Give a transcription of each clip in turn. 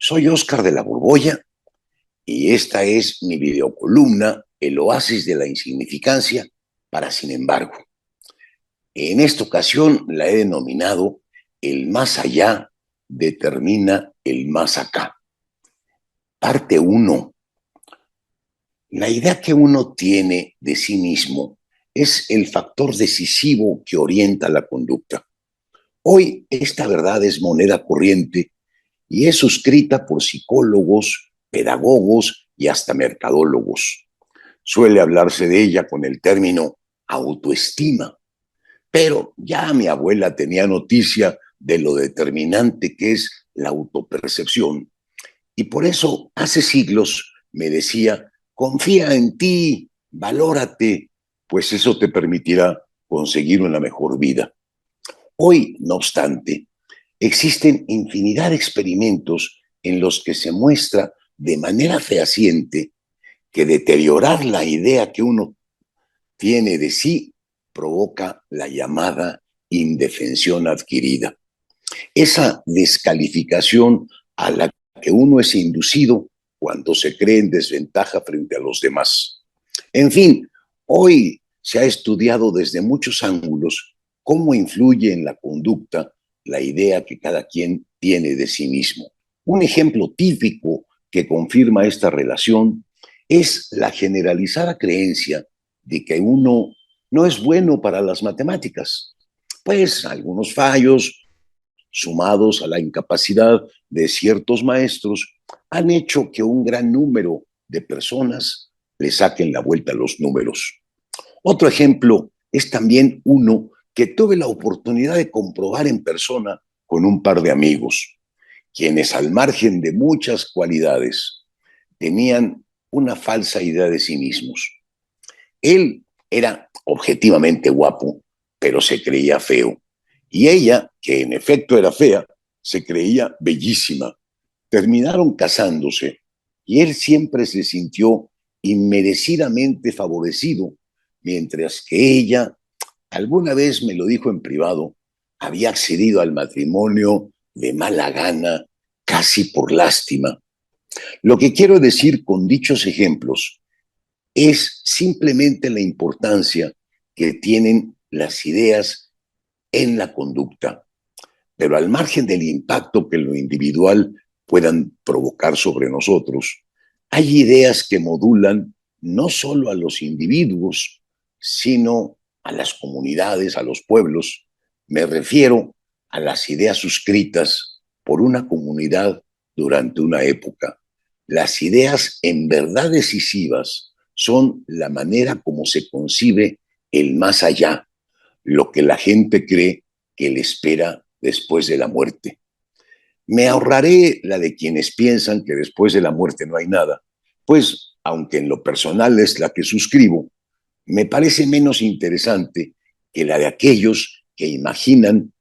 Soy Óscar de la Borbolla y esta es mi videocolumna, El oasis de la insignificancia para sin embargo. En esta ocasión la he denominado El más allá determina el más acá. Parte 1. La idea que uno tiene de sí mismo es el factor decisivo que orienta la conducta. Hoy esta verdad es moneda corriente y es suscrita por psicólogos, pedagogos y hasta mercadólogos. Suele hablarse de ella con el término autoestima, pero ya mi abuela tenía noticia de lo determinante que es la autopercepción y por eso hace siglos me decía, confía en ti, valórate, pues eso te permitirá conseguir una mejor vida. Hoy, no obstante, existen infinidad de experimentos en los que se muestra de manera fehaciente que deteriorar la idea que uno tiene de sí provoca la llamada indefensión adquirida. Esa descalificación a la que uno es inducido cuando se cree en desventaja frente a los demás. En fin, hoy se ha estudiado desde muchos ángulos cómo influye en la conducta la idea que cada quien tiene de sí mismo. Un ejemplo típico que confirma esta relación es la generalizada creencia de que uno no es bueno para las matemáticas, pues algunos fallos sumados a la incapacidad de ciertos maestros han hecho que un gran número de personas le saquen la vuelta a los números. Otro ejemplo es también uno que tuve la oportunidad de comprobar en persona con un par de amigos, quienes al margen de muchas cualidades tenían una falsa idea de sí mismos. Él era objetivamente guapo, pero se creía feo. Y ella, que en efecto era fea, se creía bellísima. Terminaron casándose y él siempre se sintió inmerecidamente favorecido, mientras que ella, alguna vez me lo dijo en privado, había accedido al matrimonio de mala gana, casi por lástima. Lo que quiero decir con dichos ejemplos es simplemente la importancia que tienen las ideas en la conducta, pero al margen del impacto que lo individual puedan provocar sobre nosotros, hay ideas que modulan no solo a los individuos, sino a las comunidades, a los pueblos. Me refiero a las ideas suscritas por una comunidad durante una época. Las ideas en verdad decisivas son la manera como se concibe el más allá, lo que la gente cree que le espera después de la muerte. Me ahorraré la de quienes piensan que después de la muerte no hay nada, pues, aunque en lo personal es la que suscribo, me parece menos interesante que la de aquellos que imaginan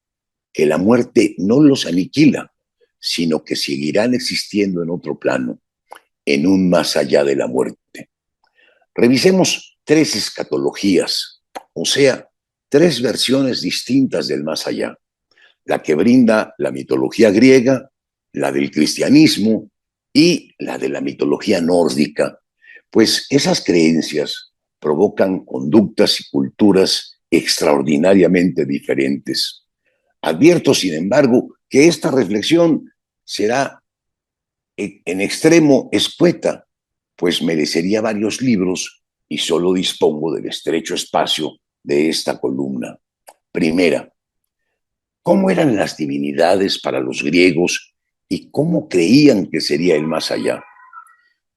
que la muerte no los aniquila, sino que seguirán existiendo en otro plano, en un más allá de la muerte. Revisemos 3 escatologías, o sea, 3 versiones distintas del más allá. La que brinda la mitología griega, la del cristianismo y la de la mitología nórdica, pues esas creencias provocan conductas y culturas extraordinariamente diferentes. Advierto, sin embargo, que esta reflexión será en extremo escueta, pues merecería varios libros y solo dispongo del estrecho espacio de esta columna. Primera, ¿cómo eran las divinidades para los griegos y cómo creían que sería el más allá?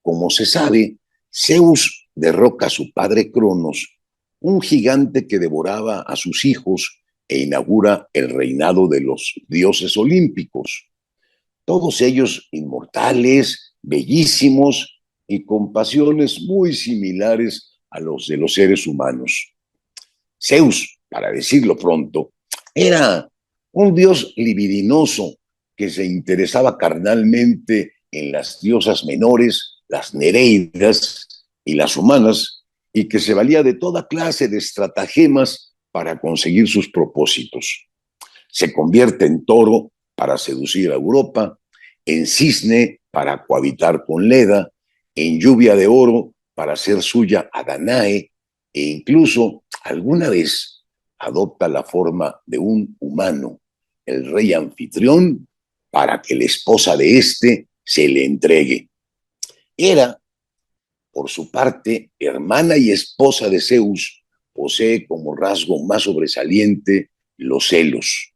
Como se sabe, Zeus derroca a su padre Cronos, un gigante que devoraba a sus hijos e inaugura el reinado de los dioses olímpicos. Todos ellos inmortales, bellísimos y con pasiones muy similares a los de los seres humanos. Zeus, para decirlo pronto, era un dios libidinoso que se interesaba carnalmente en las diosas menores, las nereidas y las humanas, y que se valía de toda clase de estratagemas para conseguir sus propósitos. Se convierte en toro para seducir a Europa en cisne para cohabitar con Leda, en lluvia de oro para hacer suya a Danae, e incluso alguna vez adopta la forma de un humano, el rey anfitrión, para que la esposa de éste se le entregue. Era, por su parte, hermana y esposa de Zeus, posee como rasgo más sobresaliente los celos,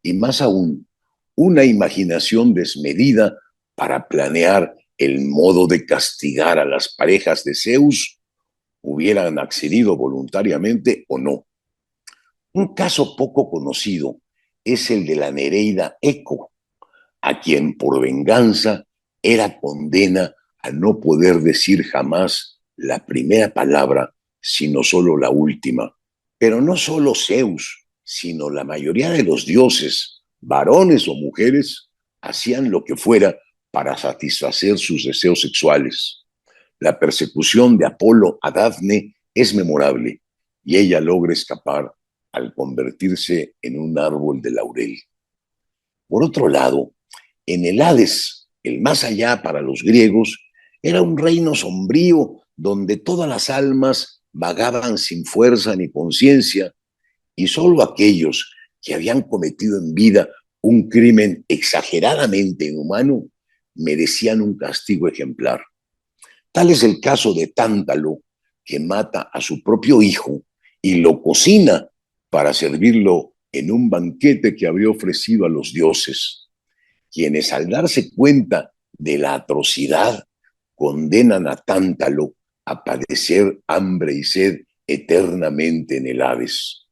y más aún, una imaginación desmedida para planear el modo de castigar a las parejas de Zeus, hubieran accedido voluntariamente o no. Un caso poco conocido es el de la Nereida Eco, a quien por venganza era condena a no poder decir jamás la primera palabra, sino solo la última. Pero no solo Zeus, sino la mayoría de los dioses, varones o mujeres, hacían lo que fuera para satisfacer sus deseos sexuales. La persecución de Apolo a Dafne es memorable y ella logra escapar al convertirse en un árbol de laurel. Por otro lado, en el Hades, el más allá para los griegos, era un reino sombrío donde todas las almas vagaban sin fuerza ni conciencia y solo aquellos que habían cometido en vida un crimen exageradamente inhumano merecían un castigo ejemplar. Tal es el caso de Tántalo, que mata a su propio hijo y lo cocina para servirlo en un banquete que había ofrecido a los dioses, quienes al darse cuenta de la atrocidad condenan a Tántalo a padecer hambre y sed eternamente en el Hades.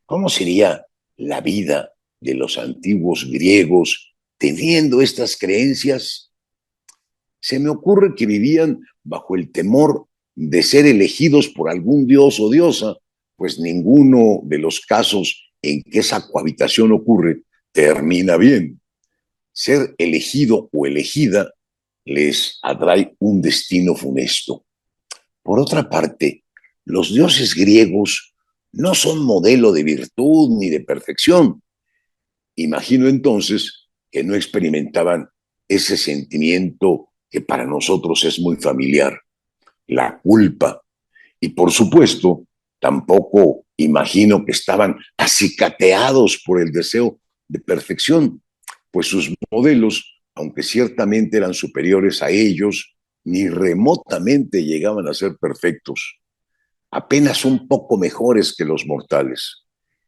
¿Cómo sería la vida de los antiguos griegos teniendo estas creencias? Se me ocurre que vivían bajo el temor de ser elegidos por algún dios o diosa, pues ninguno de los casos en que esa cohabitación ocurre termina bien. Ser elegido o elegida les atrae un destino funesto. Por otra parte, los dioses griegos no son modelo de virtud ni de perfección. Imagino entonces que no experimentaban ese sentimiento que para nosotros es muy familiar, la culpa. Y por supuesto, tampoco imagino que estaban acicateados por el deseo de perfección, pues sus modelos, aunque ciertamente eran superiores a ellos, ni remotamente llegaban a ser perfectos, apenas un poco mejores que los mortales.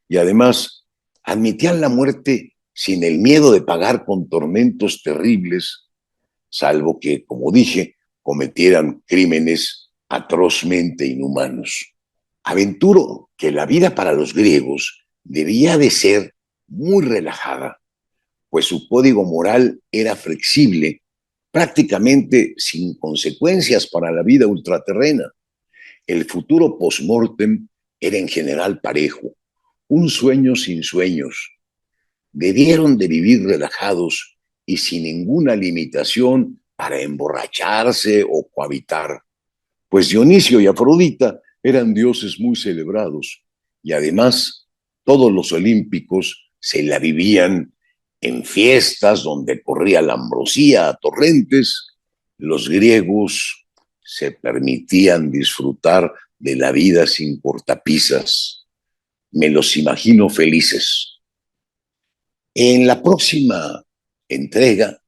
Y además, admitían la muerte sin el miedo de pagar con tormentos terribles, salvo que, como dije, cometieran crímenes atrozmente inhumanos. Aventuro que la vida para los griegos debía de ser muy relajada, pues su código moral era flexible, prácticamente sin consecuencias para la vida ultraterrena. El futuro post-mortem era en general parejo, un sueño sin sueños. Debieron de vivir relajados y sin ninguna limitación para emborracharse o cohabitar, pues Dionisio y Afrodita eran dioses muy celebrados y además todos los olímpicos se la vivían en fiestas donde corría la ambrosía a torrentes. Los griegos se permitían disfrutar de la vida sin cortapisas. Me los imagino felices. En la próxima entrega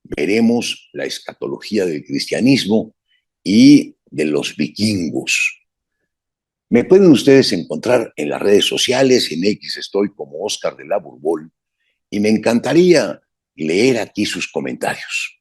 veremos la escatología del cristianismo y de los vikingos. Me pueden ustedes encontrar en las redes sociales, en X estoy como Oscar de la Burbol, y me encantaría leer aquí sus comentarios.